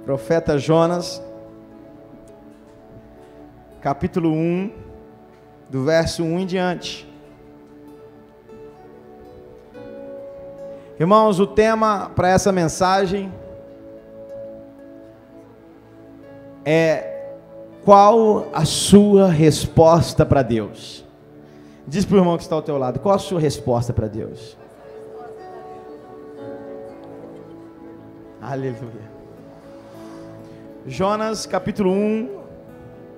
Profeta Jonas, capítulo 1, do verso 1 em diante. Irmãos, o tema para essa mensagem é: qual a sua resposta para Deus? Diz para o irmão que está ao teu lado, qual a sua resposta para Deus? Aleluia. Jonas capítulo 1,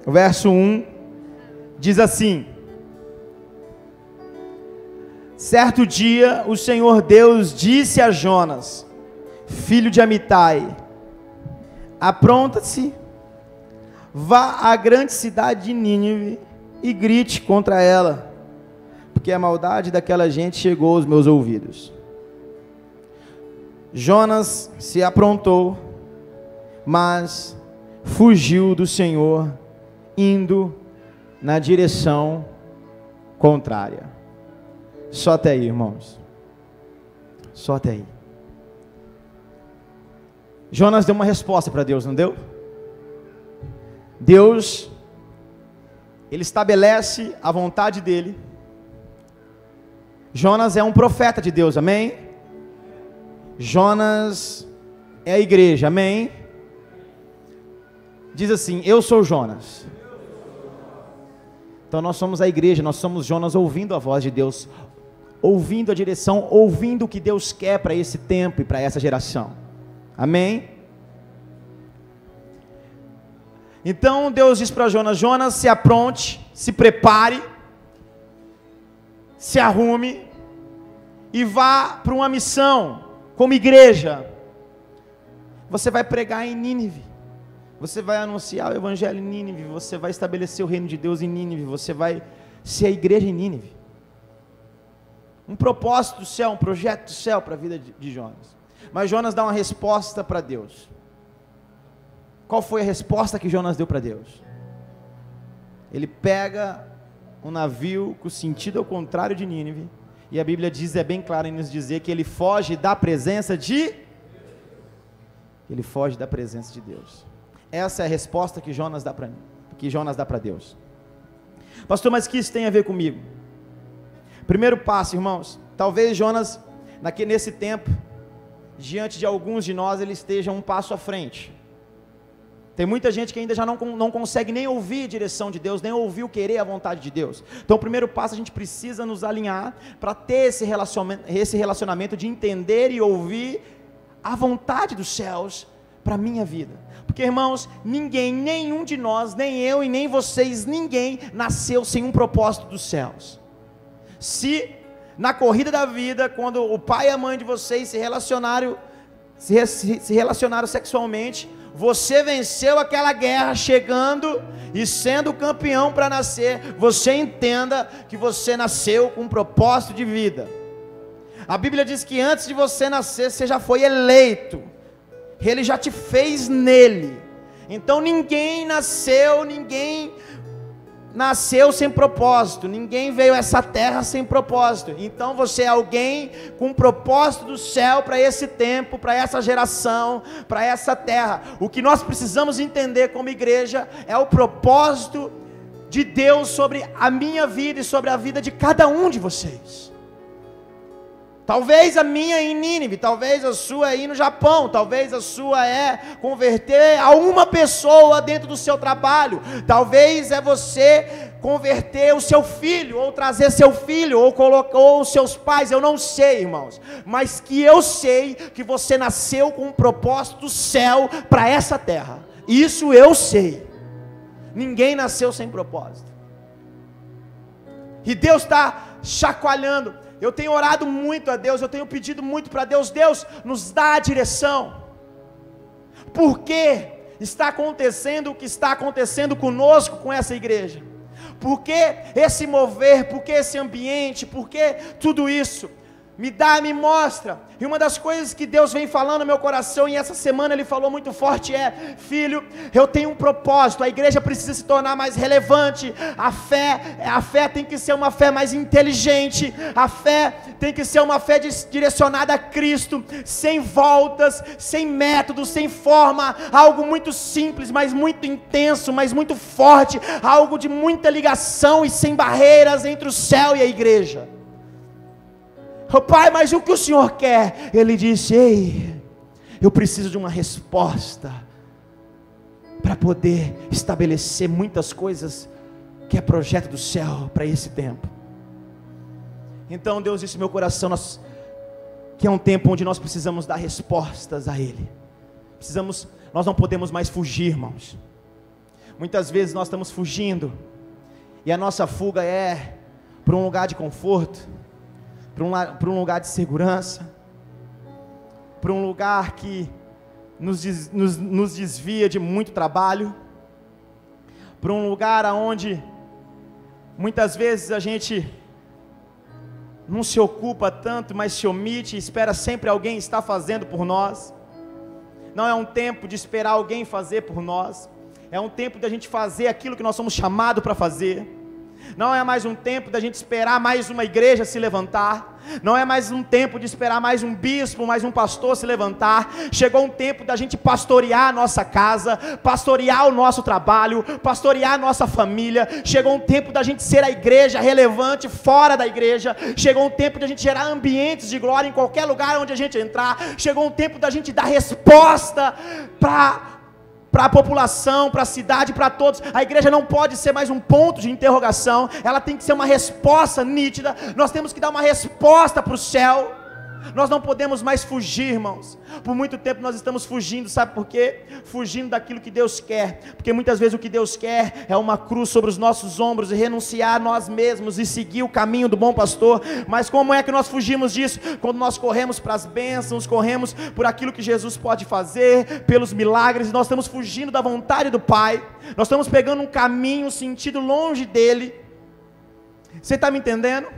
verso 1, diz assim: certo dia o Senhor Deus disse a Jonas, filho de Amitai: apronta-se, vá à grande cidade de Nínive e grite contra ela, porque a maldade daquela gente chegou aos meus ouvidos. Jonas se aprontou, mas fugiu do Senhor, indo na direção contrária. Só até aí, irmãos. Só até aí. Jonas deu uma resposta para Deus, não deu? Deus, ele estabelece a vontade dele. Jonas é um profeta de Deus, amém? Jonas é a igreja, amém? Diz assim: eu sou Jonas. Então nós somos a igreja, nós somos Jonas ouvindo a voz de Deus, ouvindo a direção, ouvindo o que Deus quer para esse tempo e para essa geração, amém? Então Deus diz para Jonas: Jonas, se apronte, se prepare, se arrume e vá para uma missão. Como igreja, você vai pregar em Nínive, você vai anunciar o evangelho em Nínive, você vai estabelecer o reino de Deus em Nínive, você vai ser a igreja em Nínive. Um propósito do céu, um projeto do céu para a vida de Jonas. Mas Jonas dá uma resposta para Deus. Qual foi a resposta que Jonas deu para Deus? Ele pega um navio com sentido ao contrário de Nínive, e a Bíblia diz, é bem claro em nos dizer, que ele foge da presença de... Ele foge da presença de Deus. Essa é a resposta que Jonas dá para Deus. Pastor, mas o que isso tem a ver comigo? Primeiro passo, irmãos, talvez Jonas, nesse tempo, diante de alguns de nós, ele esteja um passo à frente. Tem muita gente que ainda já não consegue nem ouvir a direção de Deus, nem ouvir o querer, a vontade de Deus. Então o primeiro passo, a gente precisa nos alinhar para ter esse relacionamento de entender e ouvir a vontade dos céus para a minha vida. Porque, irmãos, ninguém, nenhum de nós, nem eu e nem vocês, ninguém nasceu sem um propósito dos céus. Se na corrida da vida, quando o pai e a mãe de vocês se relacionaram sexualmente, você venceu aquela guerra chegando e sendo campeão para nascer, você entenda que você nasceu com um propósito de vida. A Bíblia diz que antes de você nascer, você já foi eleito, Ele já te fez nele. Então ninguém nasceu sem propósito, ninguém veio a essa terra sem propósito. Então você é alguém com um propósito do céu para esse tempo, para essa geração, para essa terra. O que nós precisamos entender como igreja é o propósito de Deus sobre a minha vida e sobre a vida de cada um de vocês. Talvez a minha é em Nínive, talvez a sua é ir no Japão, talvez a sua é converter a uma pessoa dentro do seu trabalho, talvez é você converter o seu filho, ou trazer seu filho, ou colocou os seus pais, eu não sei, irmãos, mas que eu sei que você nasceu com um propósito do céu para essa terra, isso eu sei. Ninguém nasceu sem propósito, e Deus está chacoalhando. Eu tenho orado muito a Deus, eu tenho pedido muito para Deus, Deus nos dá a direção. Por que está acontecendo o que está acontecendo conosco, com essa igreja? Por que esse mover, por que esse ambiente, por que tudo isso? me dá, me mostra. E uma das coisas que Deus vem falando no meu coração, e essa semana Ele falou muito forte, filho, eu tenho um propósito, a igreja precisa se tornar mais relevante, a fé tem que ser uma fé mais inteligente, a fé tem que ser uma fé direcionada a Cristo, sem voltas, sem métodos, sem forma, algo muito simples, mas muito intenso, mas muito forte, algo de muita ligação e sem barreiras entre o céu e a igreja. Oh, Pai, mas o que o Senhor quer? Ele disse, ei, eu preciso de uma resposta, para poder estabelecer muitas coisas, que é projeto do céu, para esse tempo. Então Deus disse no meu coração, que é um tempo onde nós precisamos dar respostas a Ele, nós não podemos mais fugir, irmãos. Muitas vezes nós estamos fugindo, e a nossa fuga é para um lugar de conforto, para um lugar de segurança, para um lugar que nos desvia de muito trabalho, para um lugar onde muitas vezes a gente não se ocupa tanto, mas se omite e espera sempre alguém estar fazendo por nós. Não é um tempo de esperar alguém fazer por nós, é um tempo de a gente fazer aquilo que nós somos chamados para fazer. Não é mais um tempo da gente esperar mais uma igreja se levantar, não é mais um tempo de esperar mais um bispo, mais um pastor se levantar. Chegou um tempo da gente pastorear a nossa casa, pastorear o nosso trabalho, pastorear a nossa família. Chegou um tempo da gente ser a igreja relevante fora da igreja. Chegou um tempo da gente gerar ambientes de glória em qualquer lugar onde a gente entrar. Chegou um tempo da gente dar resposta para a população, para a cidade, para todos. A igreja não pode ser mais um ponto de interrogação, ela tem que ser uma resposta nítida. Nós temos que dar uma resposta para o céu. Nós não podemos mais fugir, irmãos. Por muito tempo nós estamos fugindo, sabe por quê? Fugindo daquilo que Deus quer, porque muitas vezes o que Deus quer é uma cruz sobre os nossos ombros, e renunciar a nós mesmos, e seguir o caminho do bom pastor. Mas como é que nós fugimos disso? Quando nós corremos para as bênçãos, corremos por aquilo que Jesus pode fazer, pelos milagres. Nós estamos fugindo da vontade do Pai, nós estamos pegando um caminho, um sentido longe dEle. Você está me entendendo?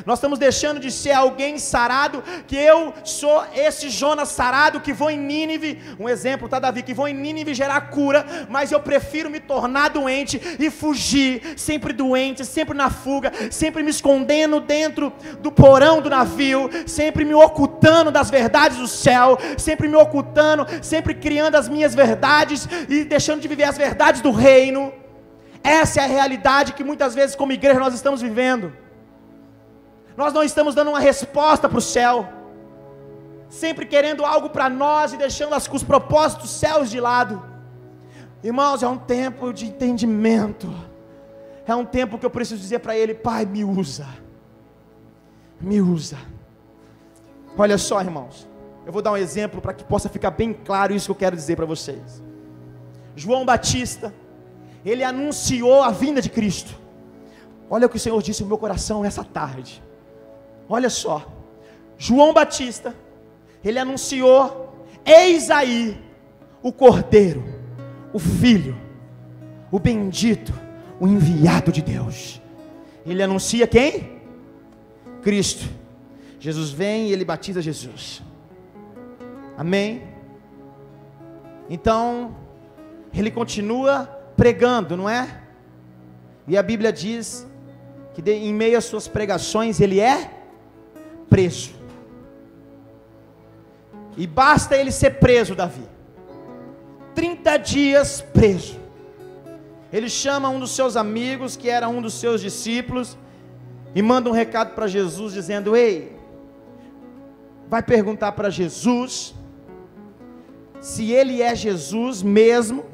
Nós estamos deixando de ser alguém sarado, que eu sou esse Jonas sarado, que vou em Nínive, um exemplo, tá, Davi, que vou em Nínive gerar cura, mas eu prefiro me tornar doente e fugir, sempre doente, sempre na fuga, sempre me escondendo dentro do porão do navio, sempre me ocultando das verdades do céu, sempre me ocultando, sempre criando as minhas verdades e deixando de viver as verdades do reino. Essa é a realidade que muitas vezes como igreja nós estamos vivendo. Nós não estamos dando uma resposta para o céu, sempre querendo algo para nós e deixando os propósitos dos céus de lado. Irmãos, é um tempo de entendimento, é um tempo que eu preciso dizer para Ele: Pai, me usa, me usa. Olha só, irmãos, eu vou dar um exemplo para que possa ficar bem claro isso que eu quero dizer para vocês. João Batista, ele anunciou a vinda de Cristo. Olha o que o Senhor disse no meu coração essa tarde. Olha só, João Batista, ele anunciou: eis aí o Cordeiro, o Filho, o bendito, o enviado de Deus. Ele anuncia quem? Cristo. Jesus vem e ele batiza Jesus. Amém? Então, ele continua pregando, não é? E a Bíblia diz que em meio às suas pregações ele é preso. E basta ele ser preso, Davi, 30 dias preso. Ele chama um dos seus amigos, que era um dos seus discípulos, e manda um recado para Jesus, dizendo: ei, vai perguntar para Jesus se ele é Jesus mesmo,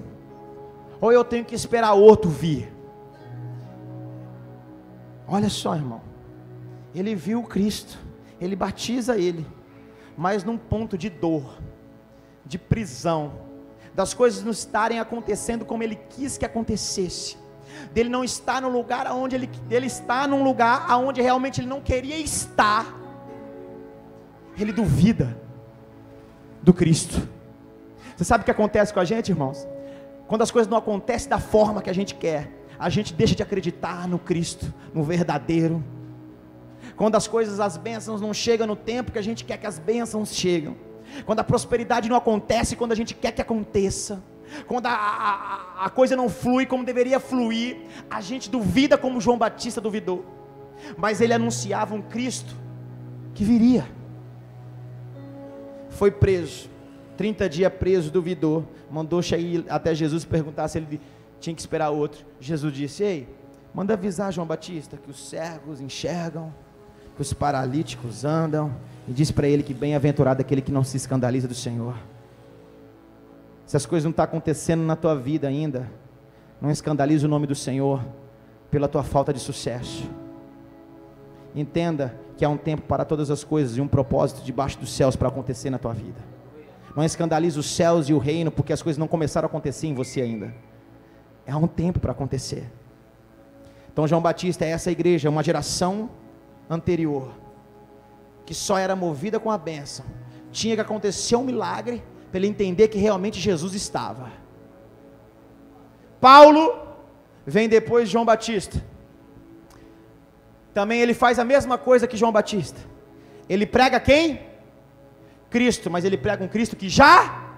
ou eu tenho que esperar outro vir. Olha só, irmão, ele viu o Cristo, ele batiza ele, mas num ponto de dor, de prisão, das coisas não estarem acontecendo como ele quis que acontecesse, dele não estar no lugar onde ele está num lugar onde realmente ele não queria estar. Ele duvida do Cristo. Você sabe o que acontece com a gente, irmãos? Quando as coisas não acontecem da forma que a gente quer, a gente deixa de acreditar no Cristo, no verdadeiro. quando as coisas, as bênçãos não chegam no tempo que a gente quer que as bênçãos cheguem, quando a prosperidade não acontece quando a gente quer que aconteça, quando a coisa não flui como deveria fluir, a gente duvida como João Batista duvidou, mas ele anunciava um Cristo que viria. Foi preso, 30 dias preso, duvidou, mandou ir até Jesus e perguntar se ele tinha que esperar outro. Jesus disse: ei, manda avisar João Batista que os cegos enxergam, que os paralíticos andam, e diz para ele que bem-aventurado aquele que não se escandaliza do Senhor. Se as coisas não estão acontecendo na tua vida ainda, não escandalize o nome do Senhor pela tua falta de sucesso. Entenda que há um tempo para todas as coisas e um propósito debaixo dos céus para acontecer na tua vida. Não escandalize os céus e o reino porque as coisas não começaram a acontecer em você ainda. Há um tempo para acontecer. Então João Batista é essa igreja, uma geração anterior, que só era movida com a bênção. Tinha que acontecer um milagre para ele entender que realmente Jesus estava. Paulo vem depois de João Batista. Também ele faz a mesma coisa que João Batista. Ele prega quem? Cristo, mas ele prega um Cristo que já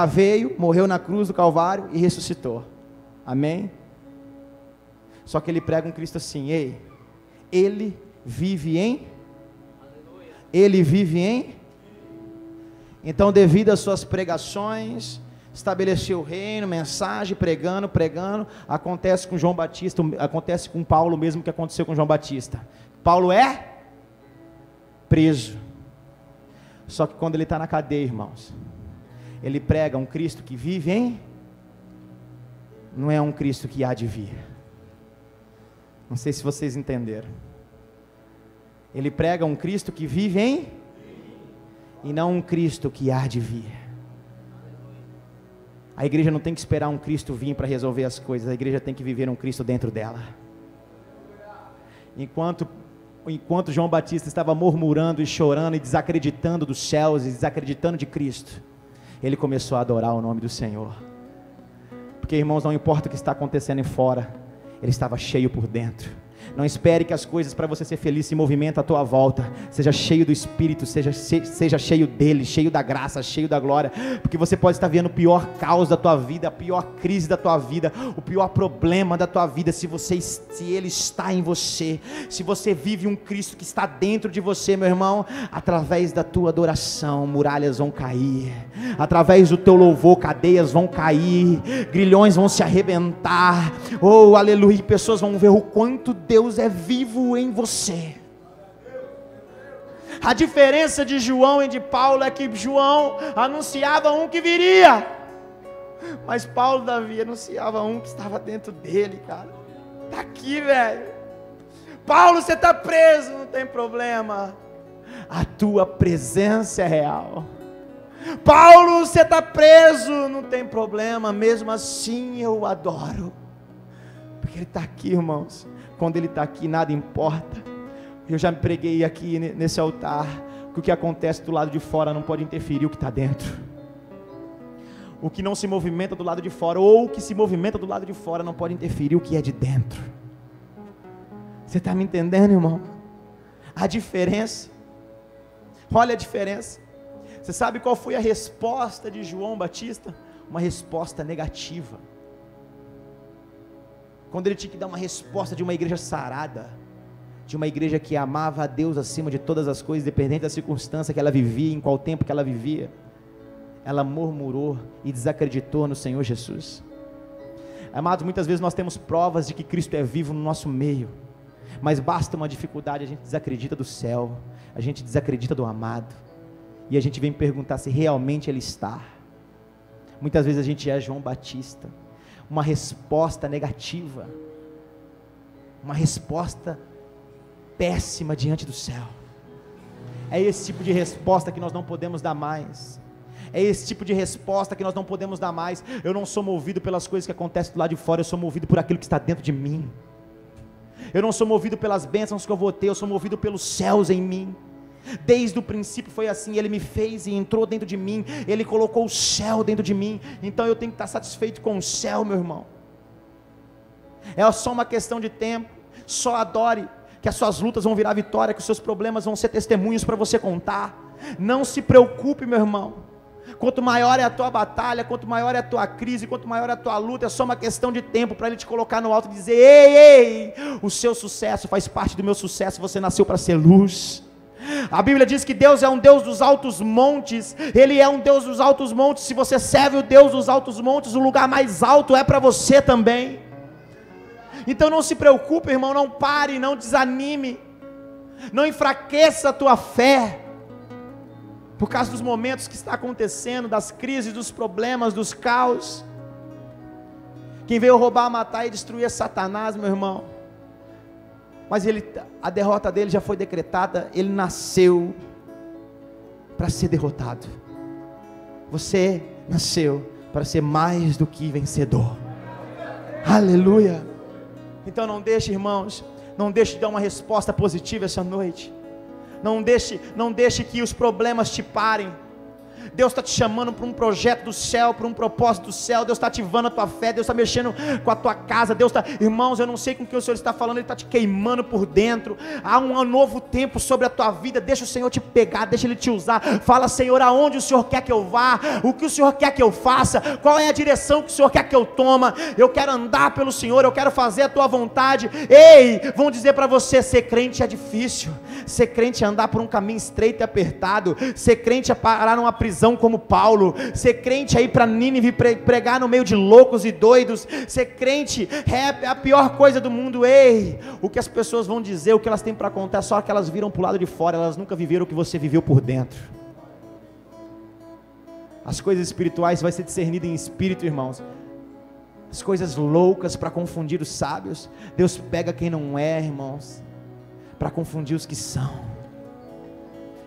veio, morreu na cruz do Calvário e ressuscitou. Amém? Só que ele prega um Cristo assim: ei, ele vive em? Ele vive em? Então, devido às suas pregações, estabeleceu o reino, mensagem, pregando, acontece com João Batista, acontece com Paulo mesmo que aconteceu com João Batista. Paulo é preso, só que quando ele está na cadeia, irmãos, ele prega um Cristo que vive em? Não é um Cristo que há de vir. Não sei se vocês entenderam. Ele prega um Cristo que vive em? E não um Cristo que há de vir. A igreja não tem que esperar um Cristo vir para resolver as coisas, a igreja tem que viver um Cristo dentro dela. Enquanto João Batista estava murmurando e chorando e desacreditando dos céus e desacreditando de Cristo, ele começou a adorar o nome do Senhor. Porque, irmãos, não importa o que está acontecendo em fora, ele estava cheio por dentro. Não espere que as coisas para você ser feliz se movimentem à tua volta. Seja cheio do Espírito, seja cheio dele, cheio da graça, cheio da glória. Porque você pode estar vendo o pior caos da tua vida, a pior crise da tua vida, o pior problema da tua vida, se ele está em você, se você vive um Cristo que está dentro de você, meu irmão. Através da tua adoração, muralhas vão cair. Através do teu louvor, cadeias vão cair, grilhões vão se arrebentar. Oh, aleluia, pessoas vão ver o quanto Deus é vivo em você. A diferença de João e de Paulo é que João anunciava um que viria, mas Paulo, Davi, anunciava um que estava dentro dele, cara. Está aqui, velho. Paulo, você está preso, não tem problema, a tua presença é real. Paulo, você está preso, não tem problema, mesmo assim eu adoro, porque ele está aqui, irmãos. Quando ele está aqui, nada importa. Eu já me preguei aqui nesse altar, que o que acontece do lado de fora não pode interferir o que está dentro. O que não se movimenta do lado de fora, ou o que se movimenta do lado de fora, não pode interferir o que é de dentro. Você está me entendendo, irmão? A diferença. Olha a diferença. Você sabe qual foi a resposta de João Batista? Uma resposta negativa. Quando ele tinha que dar uma resposta de uma igreja sarada, de uma igreja que amava a Deus acima de todas as coisas, independente da circunstância que ela vivia, em qual tempo que ela vivia, ela murmurou e desacreditou no Senhor Jesus. Amados, muitas vezes nós temos provas de que Cristo é vivo no nosso meio, mas basta uma dificuldade, a gente desacredita do céu, a gente desacredita do amado, e a gente vem perguntar se realmente Ele está. Muitas vezes a gente é João Batista, uma resposta negativa, uma resposta péssima diante do céu. É esse tipo de resposta que nós não podemos dar mais. É esse tipo de resposta que nós não podemos dar mais. Eu não sou movido pelas coisas que acontecem do lado de fora, eu sou movido por aquilo que está dentro de mim. Eu não sou movido pelas bênçãos que eu vou ter, eu sou movido pelos céus em mim. Desde o princípio foi assim, Ele me fez e entrou dentro de mim, Ele colocou o céu dentro de mim, então eu tenho que estar satisfeito com o céu, meu irmão. É só uma questão de tempo. Só adore, que as suas lutas vão virar vitória, que os seus problemas vão ser testemunhos para você contar. Não se preocupe, meu irmão. Quanto maior é a tua batalha, quanto maior é a tua crise, quanto maior é a tua luta, é só uma questão de tempo para Ele te colocar no alto e dizer: ei, o seu sucesso faz parte do meu sucesso, você nasceu para ser luz. A Bíblia diz que Deus é um Deus dos altos montes, Ele é um Deus dos altos montes. Se você serve o Deus dos altos montes, o lugar mais alto é para você também. Então não se preocupe, irmão, não pare, não desanime, não enfraqueça a tua fé, por causa dos momentos que está acontecendo, das crises, dos problemas, dos caos. Quem veio roubar, matar e destruir é Satanás, meu irmão. Mas a derrota dele já foi decretada. Ele nasceu para ser derrotado. Você nasceu para ser mais do que vencedor. Aleluia. Então não deixe, irmãos, não deixe de dar uma resposta positiva essa noite. Não deixe que os problemas te parem. Deus está te chamando para um projeto do céu, para um propósito do céu. Deus está ativando a tua fé, Deus está mexendo com a tua casa. Deus está, irmãos, eu não sei com o que o Senhor está falando, Ele está te queimando por dentro. Há um novo tempo sobre a tua vida. Deixa o Senhor te pegar, deixa Ele te usar. Fala: Senhor, aonde o Senhor quer que eu vá? O que o Senhor quer que eu faça? Qual é a direção que o Senhor quer que eu tome? Eu quero andar pelo Senhor, eu quero fazer a tua vontade. Ei, vão dizer para você: ser crente é difícil. Ser crente é andar por um caminho estreito e apertado. Ser crente é parar numa prisão como Paulo. Ser crente é ir para Nínive pregar no meio de loucos e doidos. Ser crente é a pior coisa do mundo. Ei, o que as pessoas vão dizer, o que elas têm para contar, é só que elas viram para o lado de fora. Elas nunca viveram o que você viveu por dentro. As coisas espirituais vai ser discernido em espírito, irmãos. As coisas loucas para confundir os sábios, Deus pega quem não é, irmãos, para confundir os que são.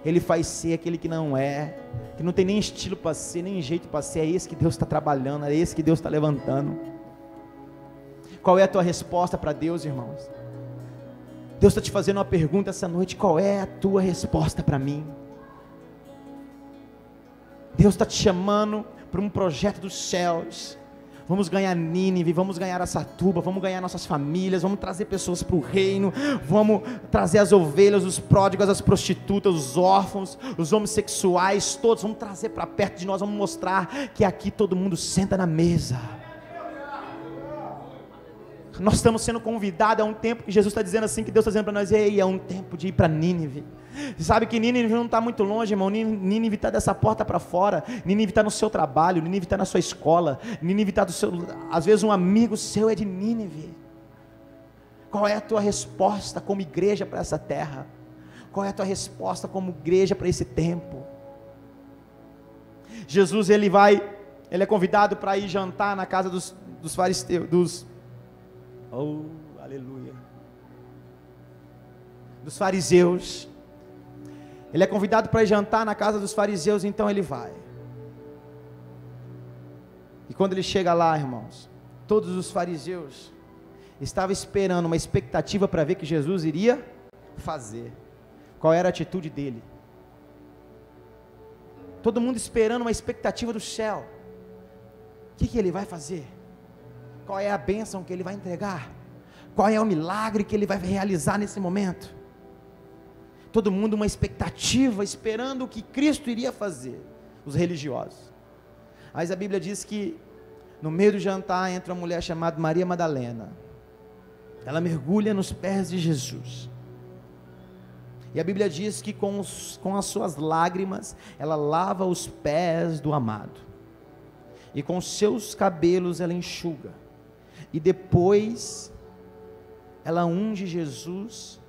Ele faz ser aquele que não é, que não tem nem estilo para ser, nem jeito para ser. É esse que Deus está trabalhando, é esse que Deus está levantando. Qual é a tua resposta para Deus, irmãos? Deus está te fazendo uma pergunta essa noite: qual é a tua resposta para mim? Deus está te chamando para um projeto dos céus. Vamos ganhar Nínive, vamos ganhar Araçatuba, vamos ganhar nossas famílias, vamos trazer pessoas para o reino, vamos trazer as ovelhas, os pródigos, as prostitutas, os órfãos, os homossexuais, todos, vamos trazer para perto de nós, vamos mostrar que aqui todo mundo senta na mesa. Nós estamos sendo convidados a um tempo que Jesus está dizendo assim, que Deus está dizendo para nós: ei, é um tempo de ir para Nínive. Você sabe que Nínive não está muito longe, irmão. Nínive está dessa porta para fora. Nínive está no seu trabalho, Nínive está na sua escola, Nínive está do seu, às vezes um amigo seu é de Nínive. Qual é a tua resposta como igreja para essa terra? Qual é a tua resposta como igreja para esse tempo? Jesus, ele é convidado para ir jantar na casa dos fariseus, aleluia, dos fariseus. Ele é convidado para ir jantar na casa dos fariseus, então ele vai. E quando ele chega lá, irmãos, todos os fariseus estavam esperando, uma expectativa para ver o que Jesus iria fazer. Qual era a atitude dele? Todo mundo esperando, uma expectativa do céu. O que ele vai fazer? Qual é a bênção que ele vai entregar? Qual é o milagre que ele vai realizar nesse momento? Todo mundo uma expectativa, esperando o que Cristo iria fazer. Os religiosos. Mas a Bíblia diz que no meio do jantar entra uma mulher chamada Maria Madalena. Ela mergulha nos pés de Jesus. E a Bíblia diz que com as suas lágrimas ela lava os pés do amado. E com seus cabelos ela enxuga. E depois ela unge Jesus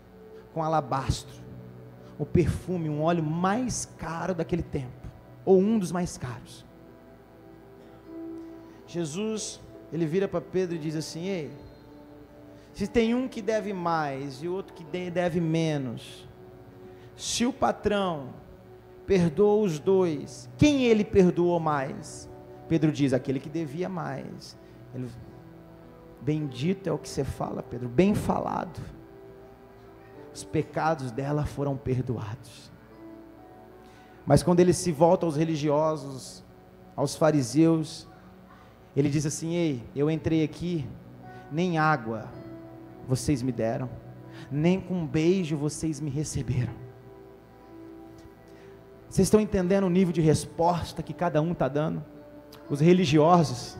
com alabastro, o perfume, um óleo mais caro daquele tempo, ou um dos mais caros. Jesus, ele vira para Pedro e diz assim: ei, se tem um que deve mais e outro que deve menos, se o patrão perdoou os dois, quem ele perdoou mais? Pedro diz: aquele que devia mais. Ele: bendito é o que você fala, Pedro, bem falado. Os pecados dela foram perdoados. Mas quando ele se volta aos religiosos, aos fariseus, ele diz assim: ei, eu entrei aqui, nem água vocês me deram, nem com um beijo vocês me receberam. Vocês estão entendendo o nível de resposta que cada um está dando? Os religiosos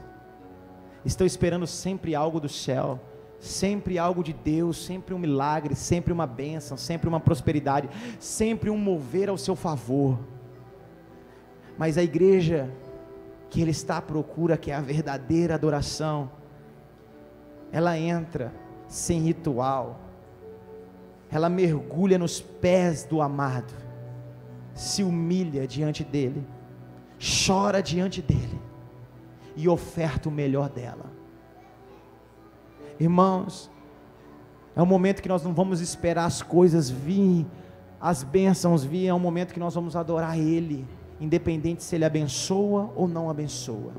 estão esperando sempre algo do céu, sempre algo de Deus, sempre um milagre, sempre uma bênção, sempre uma prosperidade, sempre um mover ao seu favor. Mas a igreja que Ele está à procura, que é a verdadeira adoração, ela entra sem ritual, ela mergulha nos pés do amado, se humilha diante dEle, chora diante dEle, e oferta o melhor dela. Irmãos, é um momento que nós não vamos esperar as coisas virem, as bênçãos virem, é um momento que nós vamos adorar Ele, independente se Ele abençoa ou não abençoa,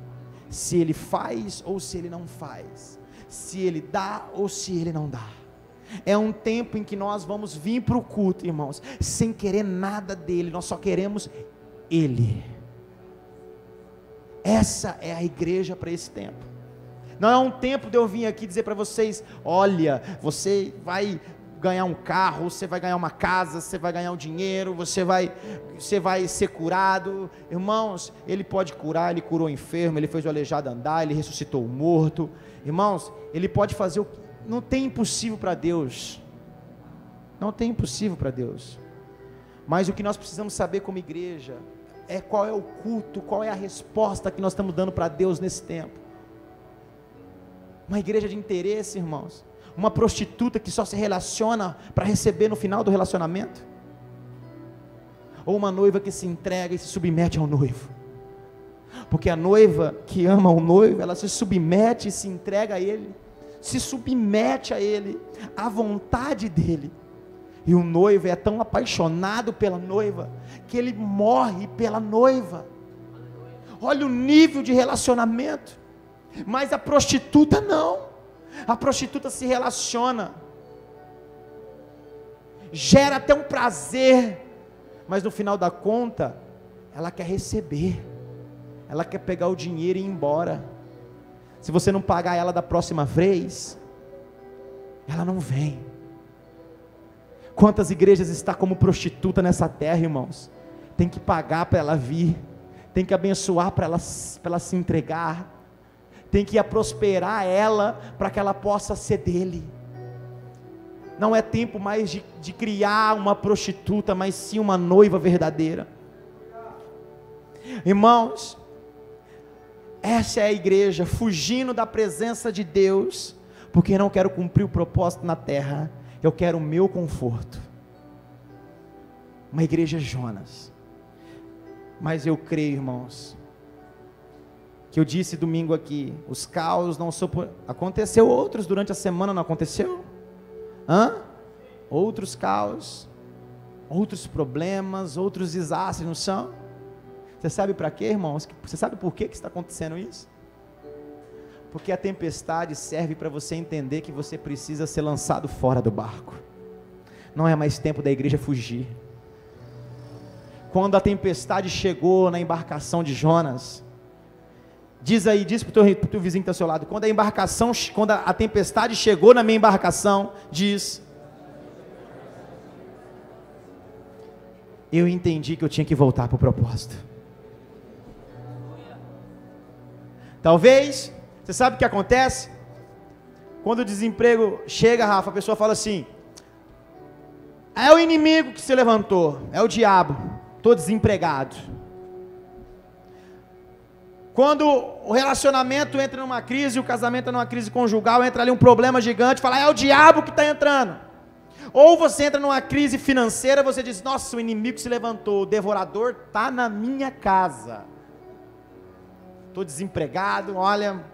se Ele faz ou se Ele não faz, se Ele dá ou se Ele não dá. É um tempo em que nós vamos vir para o culto, irmãos, sem querer nada dEle, nós só queremos Ele. Essa é a igreja para esse tempo. Não é um tempo de eu vir aqui dizer para vocês: olha, você vai ganhar um carro, você vai ganhar uma casa, você vai ganhar um dinheiro, você vai ser curado. Irmãos, Ele pode curar, Ele curou o enfermo, Ele fez o aleijado andar, Ele ressuscitou o morto. Irmãos, Ele pode fazer o que... Não tem impossível para Deus. Não tem impossível para Deus. Mas o que nós precisamos saber como igreja é qual é o culto, qual é a resposta que nós estamos dando para Deus nesse tempo. Uma igreja de interesse, irmãos, uma prostituta que só se relaciona para receber no final do relacionamento, ou uma noiva que se entrega e se submete ao noivo, porque a noiva que ama o noivo, ela se submete e se entrega a ele, se submete a ele, à vontade dele, e o noivo é tão apaixonado pela noiva, que ele morre pela noiva. Olha o nível de relacionamento. Mas a prostituta não, a prostituta se relaciona, gera até um prazer, mas no final da conta, ela quer receber, ela quer pegar o dinheiro e ir embora. Se você não pagar ela da próxima vez, ela não vem. Quantas igrejas está como prostituta nessa terra, irmãos? Tem que pagar para ela vir, tem que abençoar para ela se entregar, tem que prosperar ela, para que ela possa ser dele. Não é tempo mais de criar uma prostituta, mas sim uma noiva verdadeira. Irmãos, essa é a igreja, fugindo da presença de Deus, porque não quero cumprir o propósito na terra, eu quero o meu conforto. Uma igreja Jonas. Mas eu creio, irmãos, que eu disse domingo aqui, os caos não são por... Aconteceu outros durante a semana, não aconteceu? Outros caos, outros problemas, outros desastres, não são? Você sabe para quê, irmãos? Você sabe por que está acontecendo isso? Porque a tempestade serve para você entender que você precisa ser lançado fora do barco. Não é mais tempo da igreja fugir. Quando a tempestade chegou na embarcação de Jonas, diz para o teu vizinho que está ao seu lado, quando a tempestade chegou na minha embarcação, diz: eu entendi que eu tinha que voltar para o propósito. Talvez, você sabe o que acontece? Quando o desemprego chega, Rafa, a pessoa fala assim: é o inimigo que se levantou, é o diabo, estou desempregado. Quando o relacionamento entra numa crise, o casamento entra numa crise conjugal, entra ali um problema gigante, fala: é o diabo que está entrando. Ou você entra numa crise financeira, você diz: nossa, o inimigo se levantou, o devorador está na minha casa, estou desempregado, olha,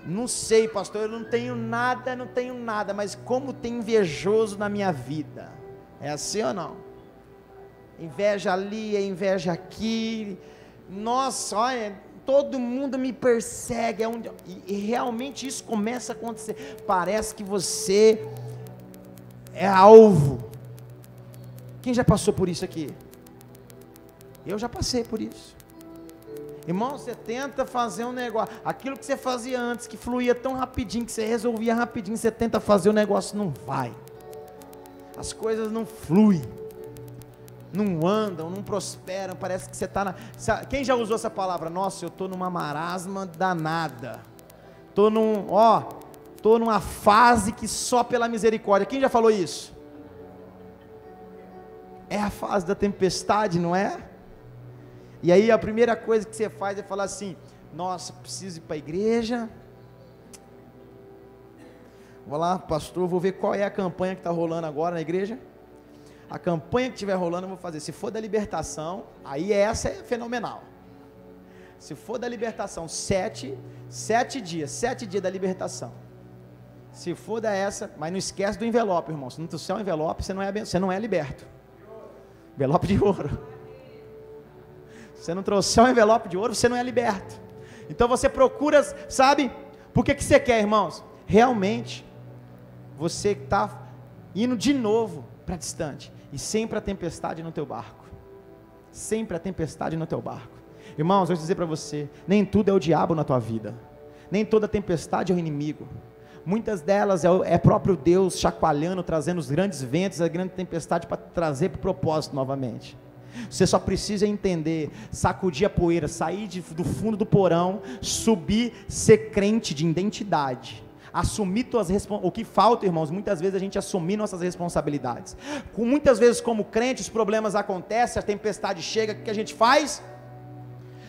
não sei, pastor, eu não tenho nada, mas como tem invejoso na minha vida. É assim ou não? Inveja ali, inveja aqui, nossa, olha, todo mundo me persegue, e realmente isso começa a acontecer, parece que você é alvo. Quem já passou por isso aqui? Eu já passei por isso. Irmão, você tenta fazer um negócio, aquilo que você fazia antes, que fluía tão rapidinho, que você resolvia rapidinho, você tenta fazer o negócio, não vai. as coisas não fluem, não andam, não prosperam, parece que você está na... Quem já usou essa palavra? Nossa, eu estou numa marasma danada, estou numa fase que só pela misericórdia. Quem já falou isso? É a fase da tempestade, não é? E aí a primeira coisa que você faz é falar assim: nossa, preciso ir para a igreja, vou lá, pastor, vou ver qual é a campanha que está rolando agora na igreja. A campanha que estiver rolando eu vou fazer. Se for da libertação, aí essa é fenomenal. Se for da libertação, 7 dias da libertação. Se for da essa, mas não esquece do envelope, irmão. Se não trouxer um envelope, você não é liberto. Envelope de ouro. Se você não trouxer um envelope de ouro, você não é liberto. Então você procura, sabe? Por que você quer, irmãos? Realmente, você está indo de novo para distante. E sempre a tempestade no teu barco. Sempre a tempestade no teu barco. Irmãos, eu vou dizer para você, nem tudo é o diabo na tua vida. Nem toda tempestade é o inimigo. Muitas delas é próprio Deus chacoalhando, trazendo os grandes ventos, a grande tempestade para trazer para o propósito novamente. Você só precisa entender, sacudir a poeira, sair do fundo do porão, subir, ser crente de identidade. Assumir o que falta, irmãos, muitas vezes a gente assumir nossas responsabilidades. Muitas vezes como crente os problemas acontecem, a tempestade chega, o que a gente faz?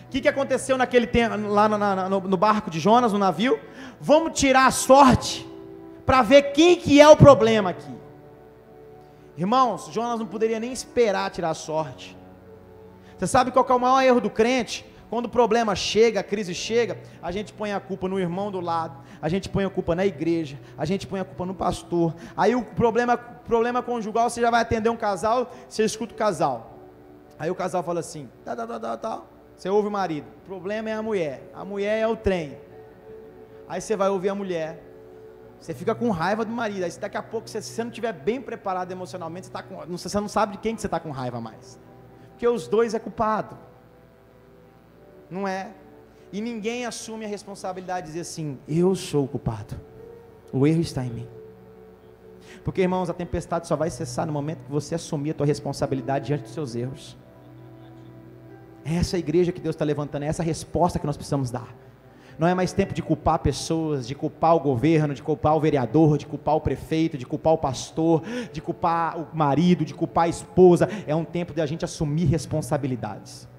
O que aconteceu naquele tempo, lá no barco de Jonas, no navio? Vamos tirar a sorte, para ver quem que é o problema aqui. Irmãos, Jonas não poderia nem esperar tirar a sorte. Você sabe qual que é o maior erro do crente? Quando o problema chega, a crise chega, a gente põe a culpa no irmão do lado, a gente põe a culpa na igreja, a gente põe a culpa no pastor. Aí o problema conjugal, você já vai atender um casal, você escuta o casal. Aí o casal fala assim, tá. Você ouve o marido, o problema é a mulher é o trem. Aí você vai ouvir a mulher, você fica com raiva do marido. Aí daqui a pouco, se você não estiver bem preparado emocionalmente, você não sabe de quem que você está com raiva mais. Porque os dois é culpado. Não é? E ninguém assume a responsabilidade de dizer assim, eu sou o culpado, o erro está em mim. Porque, irmãos, a tempestade só vai cessar no momento que você assumir a tua responsabilidade diante dos seus erros. É essa igreja que Deus está levantando, é essa resposta que nós precisamos dar. Não é mais tempo de culpar pessoas, de culpar o governo, de culpar o vereador, de culpar o prefeito, de culpar o pastor, de culpar o marido, de culpar a esposa. É um tempo de a gente assumir responsabilidades.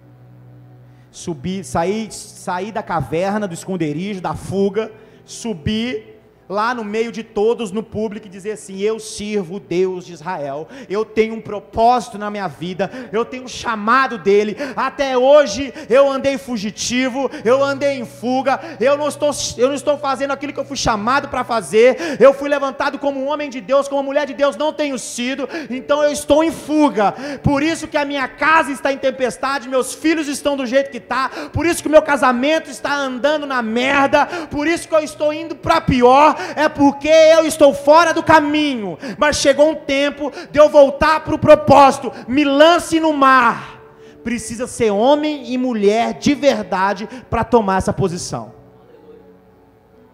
Sair da caverna, do esconderijo, da fuga, subir lá no meio de todos, no público, e dizer assim: eu sirvo o Deus de Israel, eu tenho um propósito na minha vida, eu tenho um chamado dele. Até hoje eu andei fugitivo, eu andei em fuga, eu não estou fazendo aquilo que eu fui chamado para fazer, eu fui levantado como um homem de Deus, como uma mulher de Deus não tenho sido, então eu estou em fuga. Por isso que a minha casa está em tempestade, meus filhos estão do jeito que está, por isso que o meu casamento está andando na merda, por isso que eu estou indo para pior. É porque eu estou fora do caminho, mas chegou um tempo de eu voltar para o propósito. Me lance no mar. Precisa ser homem e mulher de verdade para tomar essa posição.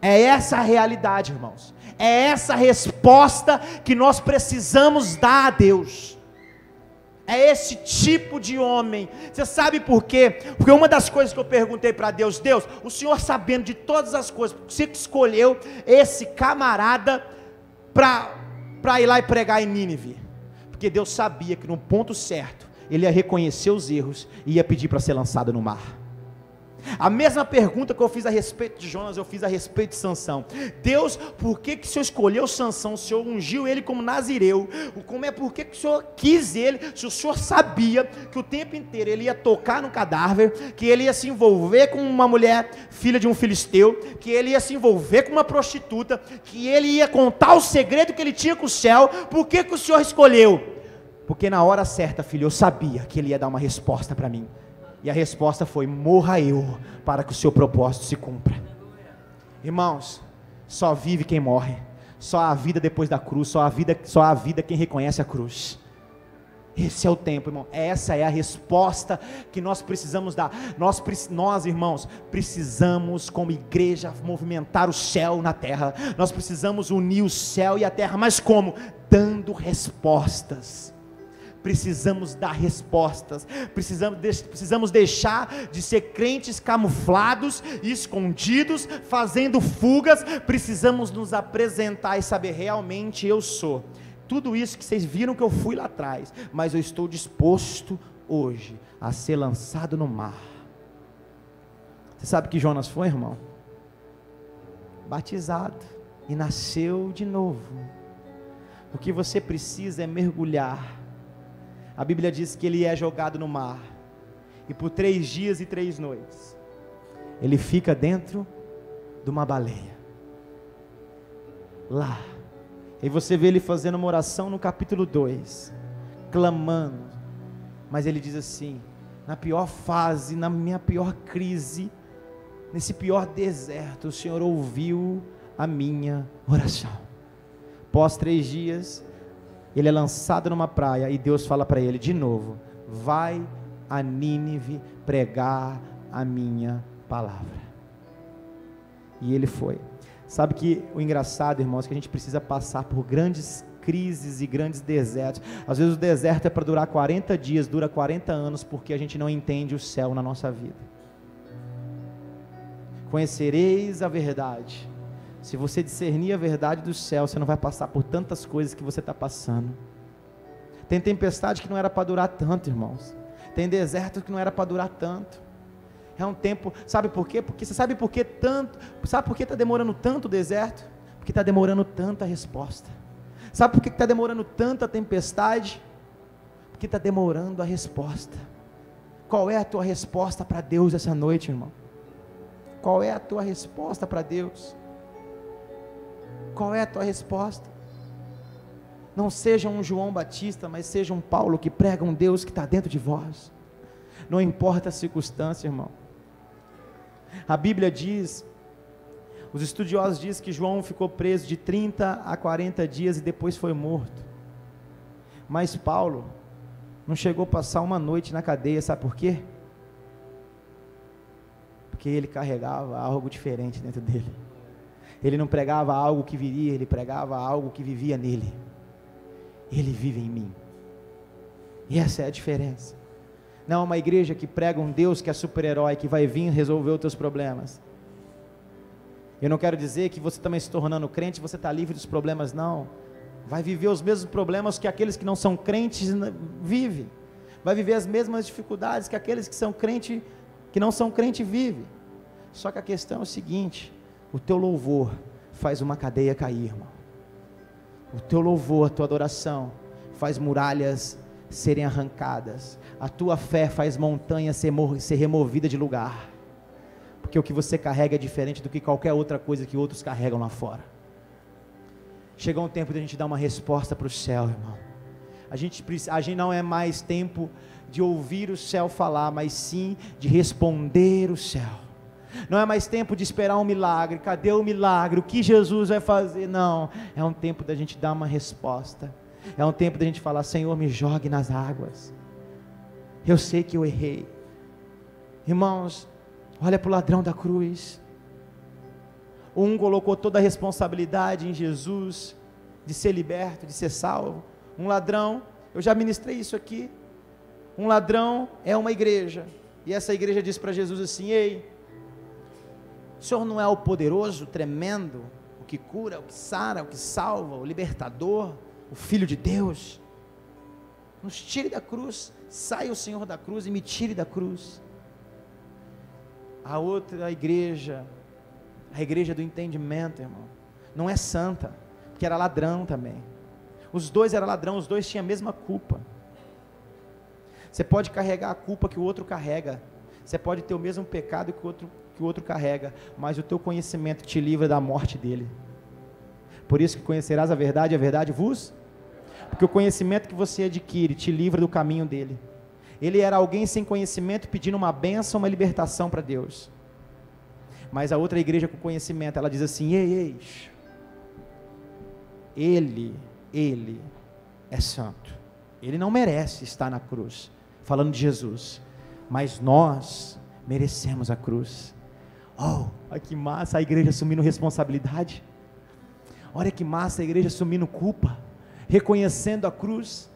É essa a realidade, irmãos. É essa a resposta que nós precisamos dar a Deus. É esse tipo de homem. Você sabe por quê? Porque uma das coisas que eu perguntei para Deus, o Senhor sabendo de todas as coisas, você que escolheu esse camarada para ir lá e pregar em Nínive? Porque Deus sabia que no ponto certo, ele ia reconhecer os erros e ia pedir para ser lançado no mar. A mesma pergunta que eu fiz a respeito de Jonas, eu fiz a respeito de Sansão. Deus, por que o Senhor escolheu Sansão? O Senhor ungiu ele como nazireu. Por que o Senhor quis ele? Se o Senhor sabia que o tempo inteiro ele ia tocar no cadáver, que ele ia se envolver com uma mulher, filha de um filisteu, que ele ia se envolver com uma prostituta, que ele ia contar o segredo que ele tinha com o céu, por que o Senhor escolheu? Porque na hora certa, filho, eu sabia que ele ia dar uma resposta para mim. E a resposta foi: morra eu, para que o seu propósito se cumpra. Irmãos, só vive quem morre. Só há vida depois da cruz. Só há vida quem reconhece a cruz. Esse é o tempo, irmão. Essa é a resposta que nós precisamos dar. Nós, irmãos, precisamos como igreja movimentar o céu na terra. Nós precisamos unir o céu e a terra. Mas como? dando respostas. Precisamos dar respostas, precisamos deixar de ser crentes camuflados, escondidos, fazendo fugas. Precisamos nos apresentar e saber: realmente eu sou tudo isso que vocês viram que eu fui lá atrás, mas eu estou disposto hoje a ser lançado no mar. Você sabe que Jonas foi, irmão? Batizado e nasceu de novo. O que você precisa é mergulhar. A Bíblia diz que ele é jogado no mar, e por 3 dias e 3 noites, ele fica dentro de uma baleia, lá, e você vê ele fazendo uma oração no capítulo 2, clamando, mas ele diz assim: na pior fase, na minha pior crise, nesse pior deserto, o Senhor ouviu a minha oração. Após 3 dias, ele é lançado numa praia, e Deus fala para ele de novo: vai a Nínive pregar a minha palavra. E ele foi. Sabe que o engraçado, irmãos, é que a gente precisa passar por grandes crises e grandes desertos. Às vezes o deserto é para durar 40 dias, dura 40 anos, porque a gente não entende o céu na nossa vida. Conhecereis a verdade. Se você discernir a verdade do céu, você não vai passar por tantas coisas que você está passando. Tem tempestade que não era para durar tanto, irmãos. Tem deserto que não era para durar tanto. É um tempo, sabe por quê? Porque você sabe por que tanto? Sabe por que está demorando tanto o deserto? Porque está demorando tanta resposta. Sabe por que está demorando tanta tempestade? Porque está demorando a resposta. Qual é a tua resposta para Deus essa noite, irmão? Qual é a tua resposta para Deus? Qual é a tua resposta? Não seja um João Batista, mas seja um Paulo que prega um Deus que está dentro de vós. Não importa a circunstância, irmão. A Bíblia diz, os estudiosos dizem que João ficou preso de 30 a 40 dias e depois foi morto. Mas Paulo não chegou a passar uma noite na cadeia, sabe por quê? Porque ele carregava algo diferente dentro dele. Ele não pregava algo que viria, ele pregava algo que vivia nele. Ele vive em mim. E essa é a diferença. Não é uma igreja que prega um Deus que é super-herói, que vai vir resolver os teus problemas. Eu não quero dizer que você também se tornando crente, você está livre dos problemas, não. Vai viver os mesmos problemas que aqueles que não são crentes vivem. Vai viver as mesmas dificuldades que aqueles que são crentes, que não são crentes vivem. Só que a questão é o seguinte: o teu louvor faz uma cadeia cair, irmão. O teu louvor, a tua adoração faz muralhas serem arrancadas. A tua fé faz montanha ser removida de lugar. Porque o que você carrega é diferente do que qualquer outra coisa que outros carregam lá fora. Chegou um tempo de a gente dar uma resposta para o céu, irmão. A gente não é mais tempo de ouvir o céu falar, mas sim de responder o céu. Não é mais tempo de esperar um milagre. Cadê o milagre? O que Jesus vai fazer? Não, é um tempo da gente dar uma resposta. É um tempo da gente falar: Senhor, me jogue nas águas. Eu sei que eu errei. Irmãos, olha para o ladrão da cruz. Um colocou toda a responsabilidade em Jesus, de ser liberto, de ser salvo. Um ladrão, eu já ministrei isso aqui. Um ladrão é uma igreja, e essa igreja diz para Jesus assim: ei, o Senhor não é o poderoso, o tremendo, o que cura, o que sara, o que salva, o libertador, o Filho de Deus? Nos tire da cruz. Saia o Senhor da cruz e me tire da cruz. A outra igreja, a igreja do entendimento, irmão, não é santa, porque era ladrão também. Os dois eram ladrão, os dois tinham a mesma culpa. Você pode carregar a culpa que o outro carrega, você pode ter o mesmo pecado que o outro carrega, mas o teu conhecimento te livra da morte dele. Por isso que conhecerás a verdade vos... Porque o conhecimento que você adquire te livra do caminho dele. Ele era alguém sem conhecimento pedindo uma bênção, uma libertação para Deus. Mas a outra igreja com conhecimento, ela diz assim: ei, ele é santo. Ele não merece estar na cruz, falando de Jesus, mas nós merecemos a cruz. Oh, olha que massa a igreja assumindo responsabilidade. Olha que massa a igreja assumindo culpa. reconhecendo a cruz.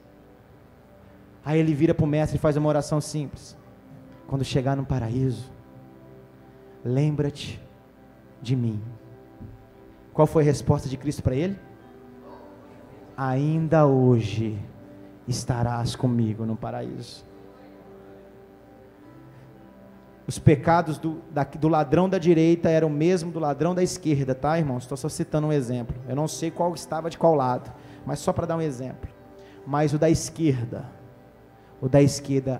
Aí ele vira para o mestre e faz uma oração simples: quando chegar no paraíso, lembra-te de mim. Qual foi a resposta de Cristo para ele? Ainda hoje estarás comigo no paraíso. Os pecados do ladrão da direita eram o mesmo do ladrão da esquerda, tá, irmãos? Estou só citando um exemplo. Eu não sei qual estava de qual lado, mas só para dar um exemplo. Mas o da esquerda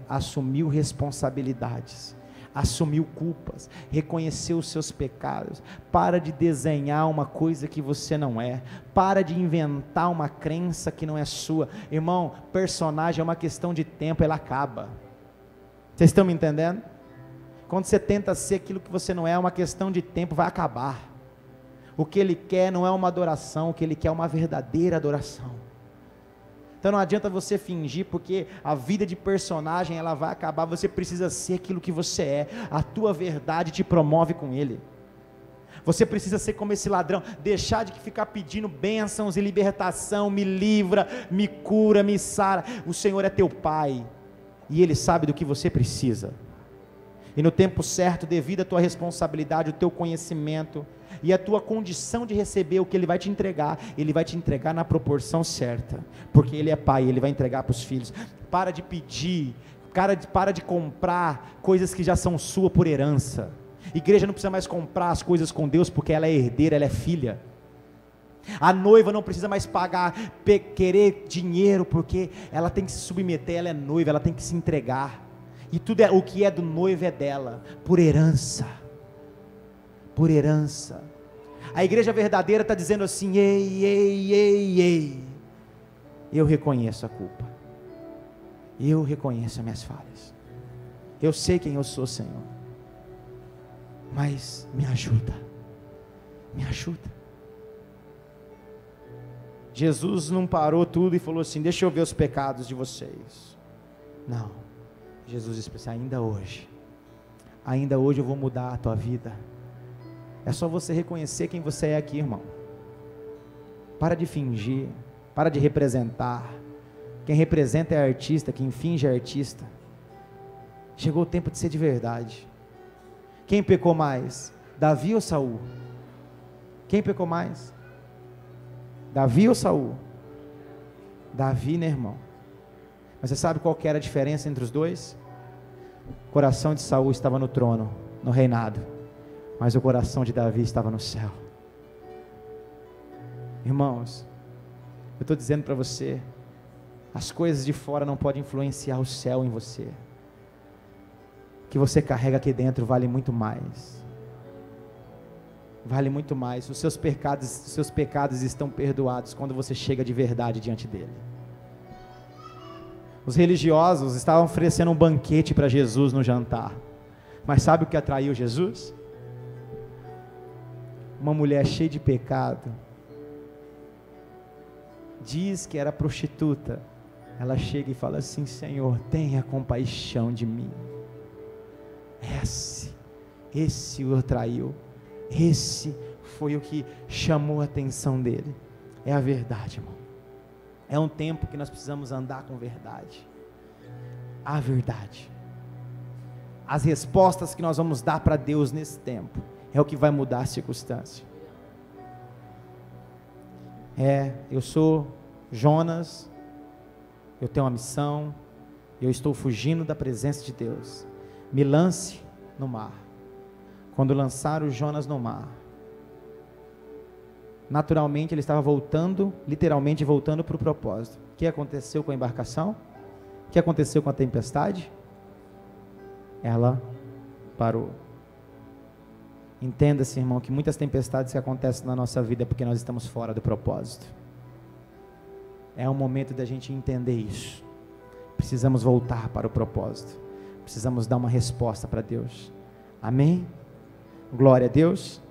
assumiu responsabilidades, assumiu culpas, reconheceu os seus pecados. Para de desenhar uma coisa que você não é, para de inventar uma crença que não é sua. Irmão, personagem é uma questão de tempo, ela acaba. Vocês estão me entendendo? Quando você tenta ser aquilo que você não é, é uma questão de tempo, vai acabar. O que ele quer não é uma adoração, o que ele quer é uma verdadeira adoração. Então não adianta você fingir, porque a vida de personagem ela vai acabar. Você precisa ser aquilo que você é. A tua verdade te promove com ele. Você precisa ser como esse ladrão, deixar de ficar pedindo bênçãos e libertação, me livra, me cura, me sara. O Senhor é teu Pai, e Ele sabe do que você precisa. E no tempo certo, devido à tua responsabilidade, o teu conhecimento e a tua condição de receber o que Ele vai te entregar, Ele vai te entregar na proporção certa, porque Ele é Pai, Ele vai entregar para os filhos. Para de pedir, para de comprar coisas que já são suas por herança. Igreja não precisa mais comprar as coisas com Deus, porque ela é herdeira, ela é filha. A noiva não precisa mais pagar, querer dinheiro, porque ela tem que se submeter, ela é noiva, ela tem que se entregar. E tudo o que é do noivo é dela, por herança. Por herança. A igreja verdadeira está dizendo assim: ei, eu reconheço a culpa, eu reconheço as minhas falhas, eu sei quem eu sou, Senhor, mas me ajuda, me ajuda. Jesus não parou tudo e falou assim: deixa eu ver os pecados de vocês. Não. Jesus disse: ainda hoje eu vou mudar a tua vida. É só você reconhecer quem você é aqui, irmão. Para de fingir, para de representar. Quem representa é artista, quem finge é artista. Chegou o tempo de ser de verdade. Quem pecou mais? Davi ou Saul? Quem pecou mais? Davi ou Saul? Davi, né, irmão? Mas você sabe qual que era a diferença entre os dois? O coração de Saul estava no trono, no reinado, mas o coração de Davi estava no céu. Irmãos, eu estou dizendo para você, as coisas de fora não podem influenciar o céu em você. O que você carrega aqui dentro vale muito mais. Vale muito mais. Os seus pecados estão perdoados quando você chega de verdade diante dele. Os religiosos estavam oferecendo um banquete para Jesus no jantar, mas sabe o que atraiu Jesus? Uma mulher cheia de pecado, diz que era prostituta. Ela chega e fala assim: Senhor, tenha compaixão de mim. Esse o atraiu, esse foi o que chamou a atenção dele. É a verdade, irmão. É um tempo que nós precisamos andar com verdade. A verdade. As respostas que nós vamos dar para Deus nesse tempo é o que vai mudar a circunstância. Eu sou Jonas, eu tenho uma missão, eu estou fugindo da presença de Deus. Me lance no mar. Quando lançaram Jonas no mar, naturalmente ele estava voltando, literalmente voltando para o propósito. O que aconteceu com a embarcação? O que aconteceu com a tempestade? Ela parou. Entenda-se, irmão, que muitas tempestades que acontecem na nossa vida é porque nós estamos fora do propósito. É um momento da gente entender isso. Precisamos voltar para o propósito. Precisamos dar uma resposta para Deus. Amém? Glória a Deus.